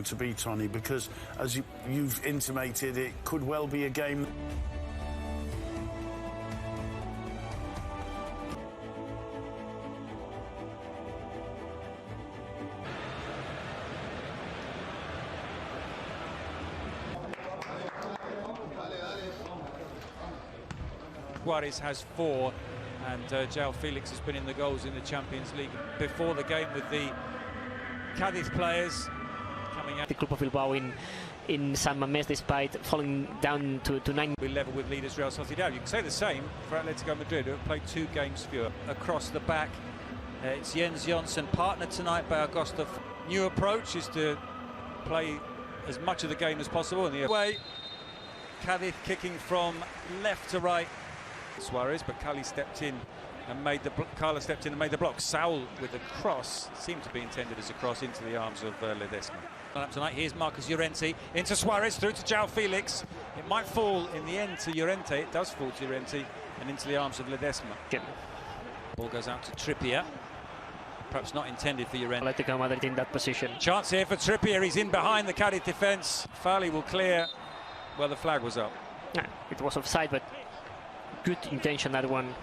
to be, Tony, because as you've intimated, it could well be a game. Diaries has 4, and João Felix has been in the goals in the Champions League before the game with the Cadiiz players coming out. The Club of Bilbao in San Mamés, despite falling down to 9. We level with leaders Real Sociedad. You can say the same for AtIetico Madriid, who have played 2 games fewer. Across the back, it's Jens Jonsson, partnered tonight by Augusto. New approach is to play as much of the game as possible in the way. Cadiz kicking from left to right. Suarez, but Carla stepped in and made the block. Saul with the cross, seemed to be intended as a cross into the arms of Ledesma. Tonight, here's Marcos Llorente into Suarez, through to João Felix. It might fall in the end to Llorente. It does fall to Llorente and into the arms of Ledesma. Ball goes out to Trippier. Perhaps not intended for Llorente. AtIetico Madriid in that position. Chance here for Trippier. He's in behind the Cadiz defence. Fali will clear. Well, the flag was up. Yeah, it was offside, but good intention, that one.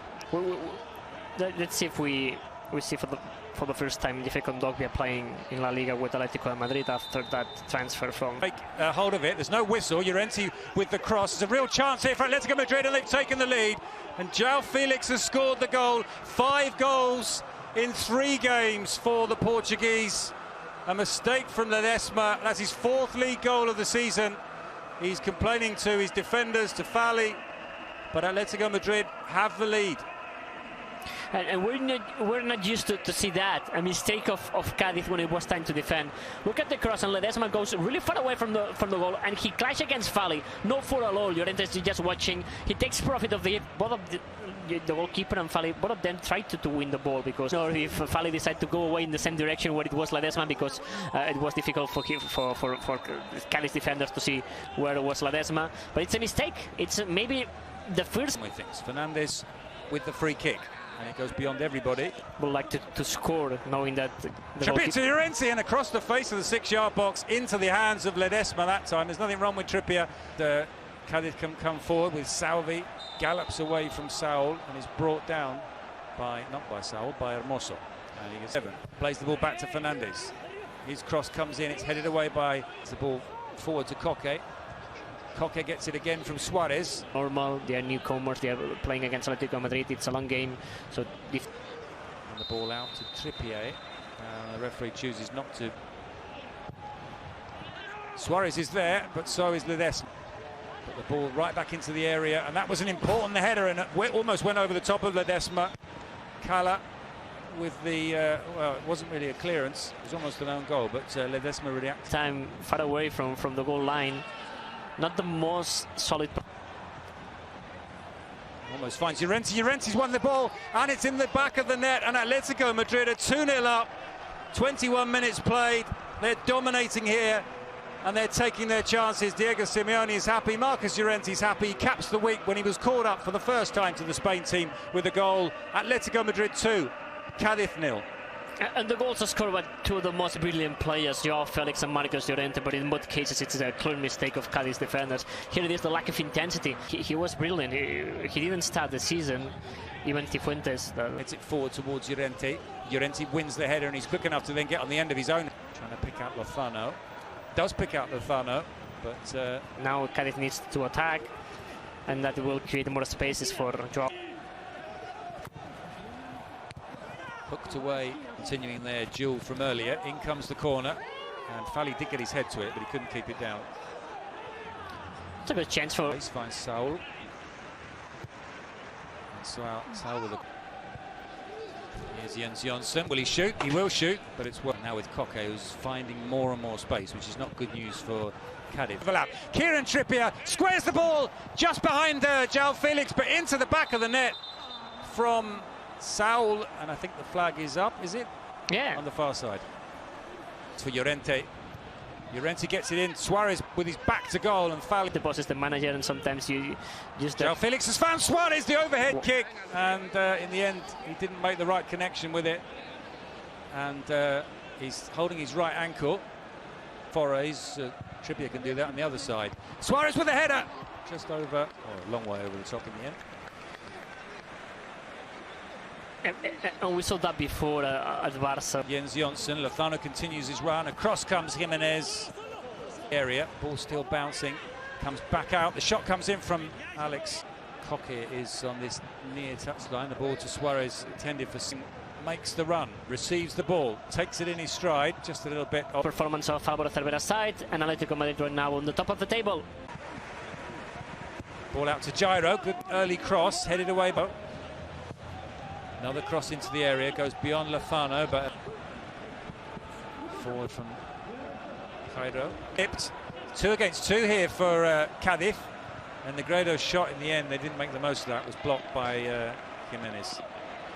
Let's see if we see for the first time the Dogbia playing in La Liga with AtIetico Madriid after that transfer from. Take hold of it. There's no whistle. Llorente with the cross. There's a real chance here for AtIetico Madriid, and they've taken the lead. And João Felix has scored the goal. 5 goals in 3 games for the Portuguese. A mistake from Ledesma. That's his 4th league goal of the season. He's complaining to his defenders, to Fali, but AtIetico Madriid have the lead. And we're not used to see that, a mistake of Cadiz when it was time to defend. Look at the cross, and Ledesma goes really far away from the goal, and he clashed against Fali. No foul at all. Llorente is just watching. He takes profit of both of the goalkeeper and Fali. Both of them tried to win the ball, because if Fali decided to go away in the same direction where it was Ledesma, because it was difficult for Cadiz defenders to see where it was Ledesma. But it's a mistake. It's maybe the first. Fernandes with the free kick. And it goes beyond everybody. Would like to score, knowing that the Trippier to Llorente, and across the face of the 6-yard box into the hands of Ledesma that time. There's nothing wrong with Trippier. The Cadiz can come forward with Salvi, gallops away from Saul and is brought down by, not by Saul, by Hermoso. And he gets 7. Plays the ball back to Fernandes. His cross comes in, it's headed away by the ball forward to Koke. Koke gets it again from Suarez. Normal, they are newcomers, they are playing against AtIetico Madriid, it's a long game. So and the ball out to Trippier. The referee chooses not to. Suarez is there, but so is Ledesma. Put the ball right back into the area, and that was an important header, and it almost went over the top of Ledesma. Cala with the, well, it wasn't really a clearance, it was almost an own goal, but Ledesma really acted. Time far away from the goal line. Not the most solid. Almost finds Llorente. Llorente's won the ball, and it's in the back of the net. And AtIetico Madriid are 2-0 up. 21 minutes played. They're dominating here, and they're taking their chances. Diego Simeone is happy. Marcos Llorente's happy. He caps the week when he was called up for the first time to the Spain team with a goal. AtIetico Madriid 2, Cadiz 0. And the goals are scored by 2 of the most brilliant players, João Felix and Marcos Llorente, but in both cases it's a clear mistake of Cadiz defenders. Here it is the lack of intensity. He was brilliant. He didn't start the season, even Cifuentes. Hits it forward towards Llorente. Llorente wins the header, and he's quick enough to then get on the end of his own. Trying to pick out Lozano. Does pick out Lozano, but now Cadiz needs to attack, and that will create more spaces for João. Hooked away, continuing their duel from earlier. In comes the corner, and Fali did get his head to it, but he couldn't keep it down. It's a good chance for. He finds Saul. Saul with a. Here's Jens Jonsson. Will he shoot? He will shoot, but it's work now with Koke, who's finding more and more space, which is not good news for Cadiz. Overlap. Kieran Trippier squares the ball just behind João Felix, but into the back of the net from Saul, and I think the flag is up, is it? Yeah. On the far side. It's for Llorente. Llorente gets it in. Suarez with his back to goal, and Fali. The boss is the manager, and sometimes you just. João Felix has found Suarez, the overhead kick, and in the end he didn't make the right connection with it, and he's holding his right ankle. Forays. Trippier can do that on the other side. Suarez with a header, just over, a long way over the top in the end. And we saw that before at Barca. Jens Jonsson, Lozano continues his run. Across comes Jimenez. Area, ball still bouncing. Comes back out. The shot comes in from Alex. Coque is on this near touchline. The ball to Suarez, intended for Singh. Makes the run, receives the ball, takes it in his stride, just a little bit of performance of Álvaro Cervera's side, and AtIetico Madriid right now on the top of the table. Ball out to Gyro, good early cross, headed away. Another cross into the area, goes beyond Lozano, but forward from Gyro. Tipped, 2 against 2 here for Cadiiz, and Negredo's shot in the end, they didn't make the most of that, was blocked by Jimenez.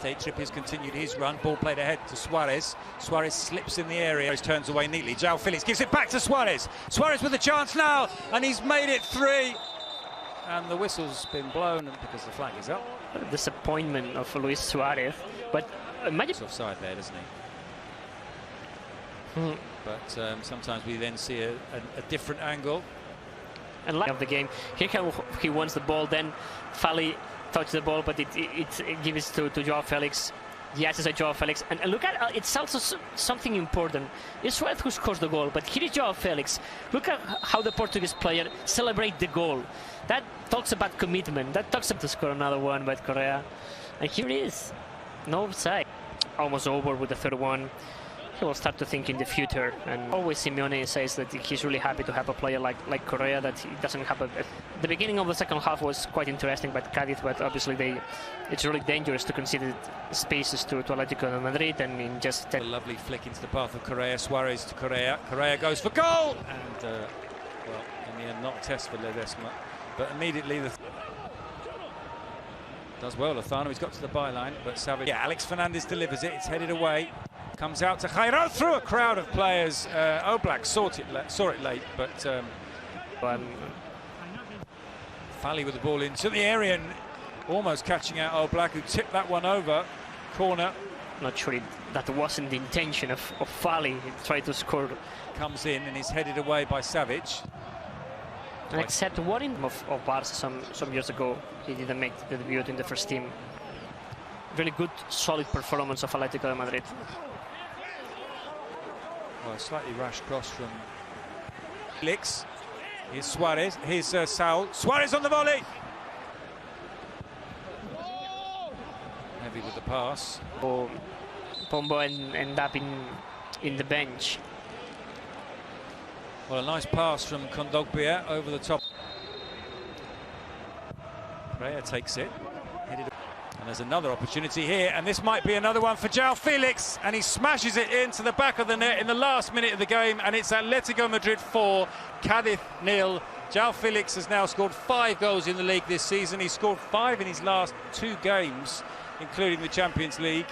Trippier's continued his run, ball played ahead to Suarez. Suarez slips in the area, he turns away neatly. João Felix gives it back to Suarez. Suarez with a chance now, and he's made it 3. And the whistle's been blown because the flag is up. What a disappointment of Luis Suarez, but imagine... He's offside there, doesn't he? But sometimes we then see a different angle. And of the game, here how he wants the ball, then Fali touch the ball, but it gives to João Felix. Yes, it's a João Felix, and look at it's also something important. It's Suarez who scores the goal, but here is João Felix. Look at how the Portuguese player celebrate the goal. That talks about commitment. That talks about to score another one by Correa, and here it is, no offside. Almost over with the third one. He will start to think in the future, and always Simeone says that he's really happy to have a player like Correa, that he doesn't have the beginning of the second half was quite interesting by Cadiz, but obviously it's really dangerous to concede spaces to AtIetico Madriid, and in just a lovely flick into the path of Correa. Suarez to Correa. Correa goes for goal, and well, in the end, not a test for Ledesma, but immediately does well. Lozano, he's got to the byline, but Savage. Yeah, Alex Fernandez delivers it. It's headed away. Comes out to Gyro through a crowd of players. Oblak saw it late, but Fali with the ball into the area and almost catching out Oblak, who tipped that one over. Corner. Not sure that wasn't the intention of Fali. He tried to score. Comes in and is headed away by Savage. And except one of Barca some years ago, he didn't make the debut in the first team. Really good, solid performance of AtIetico Madriid. Well, a slightly rash cross from Felix. Here's Suarez. Here's Saul. Suarez on the volley. Heavy with the pass. Pombo end up in the bench. Well, a nice pass from Kondogbia over the top. Correa takes it. And there's another opportunity here, and this might be another one for João Felix, and he smashes it into the back of the net in the last minute of the game, and it's AtIetico Madriid 4, Cadiz 0. João Felix has now scored 5 goals in the league this season. He's scored 5 in his last 2 games, including the Champions League.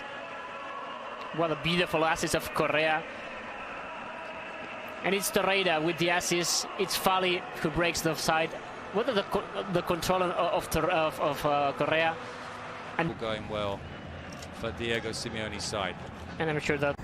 What a beautiful assist of Correa. And it's Torreira with the assist. It's Fali who breaks the offside. What are the control of Correa? And going well for Diego Simeone's side. And I'm sure that